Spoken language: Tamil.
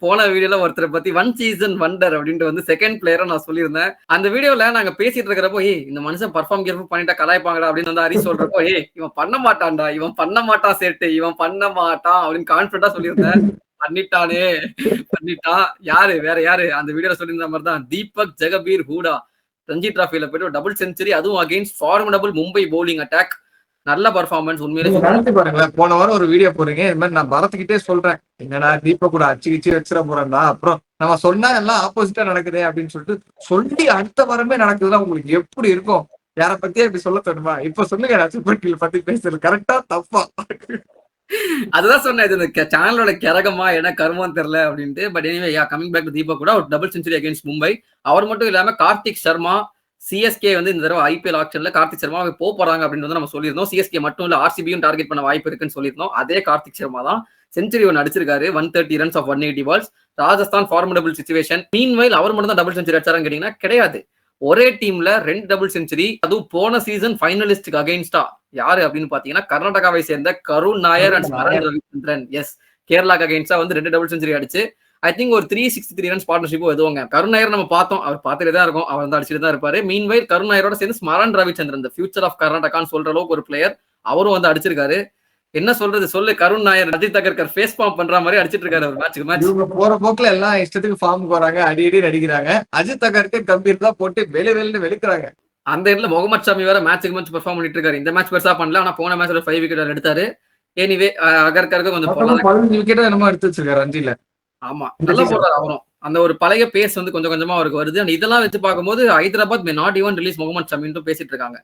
போன வீடியோல ஒருத்தரை பத்தி ஒன் சீசன் வண்டர் அப்படின்ட்டு வந்து செகண்ட் பிளேயரா நான் சொல்லியிருந்தேன். அந்த வீடியோல நாங்க பேசிட்டு இருக்கிறப்போ, இந்த மனுஷன் பர்ஃபார்ம் கிர்ஃபார்ம் பண்ணிட்டா கலாய்ப்பாங்கடா அப்படின்னு வந்து ஹரி சொல்றப்போ, இவன் பண்ண மாட்டான்டா, இவன் பண்ண மாட்டான் சேட்டு, இவன் பண்ண மாட்டான் அப்படின்னு கான்பிடண்டா சொல்லியிருந்தேன். பண்ணிட்டானே, பண்ணிட்டான். யாரு வேற யாரு அந்த வீடியோல சொல்லியிருந்த மாதிரி தான் தீபக் ஜெகபீர் ஹூடா ரஞ்சி டிராஃபில போயிட்டு ஒரு டபுள் செஞ்சுரி, அதுவும் against formidable Mumbai bowling attack. நல்ல பர்ஃபார்மன்ஸ் உண்மையிலே. நினைச்சு பாருங்களேன், போன வாரம் ஒரு வீடியோ போறீங்க, இது மாதிரி நான் பரத்கிட்டே சொல்றேன், என்னடா தீபக் கூட அச்சு கிச்சு வச்சிட போறேன்டா, அப்புறம் நம்ம சொன்னா எல்லாம் ஆப்போசிட்டா நடக்குது அப்படின்னு சொல்லிட்டு சொல்லி அடுத்த வாரமே நடக்குதுன்னா உங்களுக்கு எப்படி இருக்கும்? யார பத்தியா இப்படி சொல்ல தோணுமா? இப்ப சொல்லுங்க, நான் சூப்பர் கில் பத்தி பேசுறது கரெக்டா தப்பா? அதுதான் சொன்னேன், இது இந்த சேனலோட கிறகமா என்ன கருமான்னு தெரியல அப்படின்ட்டு. But anyway coming back to Deepak கூட ஒரு டபுள் செஞ்சுரி அகைன்ஸ்ட் மும்பை. அவர் மட்டும் இல்லாம கார்த்திக் சர்மா சிஎஸ்கே வந்து இந்த தடவை ஐபிஎல் ஆக்ஷன்ல கார்த்திக் சர்மா போறாங்க அப்படின்னு வந்து நம்ம சொல்லியிருந்தோம். சிஎஸ்கே மட்டும் இல்ல ஆர்சிபியும் டார்கெட் பண்ண வாய்ப்பு இருக்குன்னு சொல்லியிருந்தோம். அதே கார்த்திக் சர்மா தான் செஞ்சுரி ஒன்று அடிச்சிருக்காரு. 130 runs of 180 balls. Rajasthan formidable situation. Meanwhile அவர் மட்டும் தான் டபுள் செஞ்சுரி அடிச்சாரான்னு கேட்டீங்கன்னா கிடையாது. ஒரே டீம்ல 2 டபுள் செஞ்சுரி, அதுவும் போன சீசன் ஃபைனலிஸ்டுக்கு அகைன்ஸ்டா. யாரு அப்படின்னு பாத்தீங்கன்னா கர்நாடகாவை சேர்ந்த கருண் நாயர் அண்ட் ஸ்மரன் ரவிச்சந்திரன். எஸ், கேரளாக்கு அகைன்ஸ்டா வந்து 2 டபுள் செஞ்சுரி அடிச்சு ஐ திங்க் ஒரு 363 ரன்ஸ் பார்ட்னர்ஷிப்போ எதுவுங்க. கருண் நாயர் நம்ம பார்த்தோம், அவர் பார்த்துட்டு தான் இருக்கும், அவர் வந்து அடிச்சுட்டு தான் இருப்பாரு. மீன்வைல் கருண் நாயரோட சேர்ந்து ஸ்மரன் ரவிச்சந்திரன், ஃபியூச்சர் ஆஃப் கர்நாடகான்னு சொல்ற அளவுக்கு ஒரு பிளேயர், அவரும் வந்து அடிச்சிருக்காரு. என்ன சொல்றது சொல்லு, கருண் நாயர் அஜித் அகர்கர் ஃபேஸ் ஃபார்ம் பண்ற மாதிரி அடிச்சிட்டு இருக்காரு ஒரு மேட்சுக்கு மேட்ச். இவங்க போற போக்குல எல்லாம் இஷ்டத்துக்கு ஃபார்முக்கு வராங்க, அடி அடி நடிக்கிறாங்க. அஜித் அகர்கர் கம்பீர் தான் போட்டு வெளின்னு வெளுக்கிறாங்க. அந்த இடத்துல முகமது ஷாமி வேற மேட்சுக்கு மேட்ச் பெர்ஃபார்ம் பண்ணிட்டு இருக்காரு. இந்த மேட்ச் பெருசா பண்ணல, ஆனா போன மேட்ச்ல 5 விக்கெட் எடுத்தாரு. எனிவே அகர்கருக்கு கொஞ்சம் 15 விக்கெட் என்னமோ எடுத்து வச்சிருக்காரு ரஞ்சில. ஆமா, நல்லா போடுறாரு அவரும். அந்த ஒரு பழைய பேஸ் வந்து கொஞ்சம் கொஞ்சமா அவருக்கு வருது. இதெல்லாம் வச்சு பார்க்கும்போது Hyderabad may not even release Mohammed ஷமின்னு பேசிட்டு இருக்காங்க.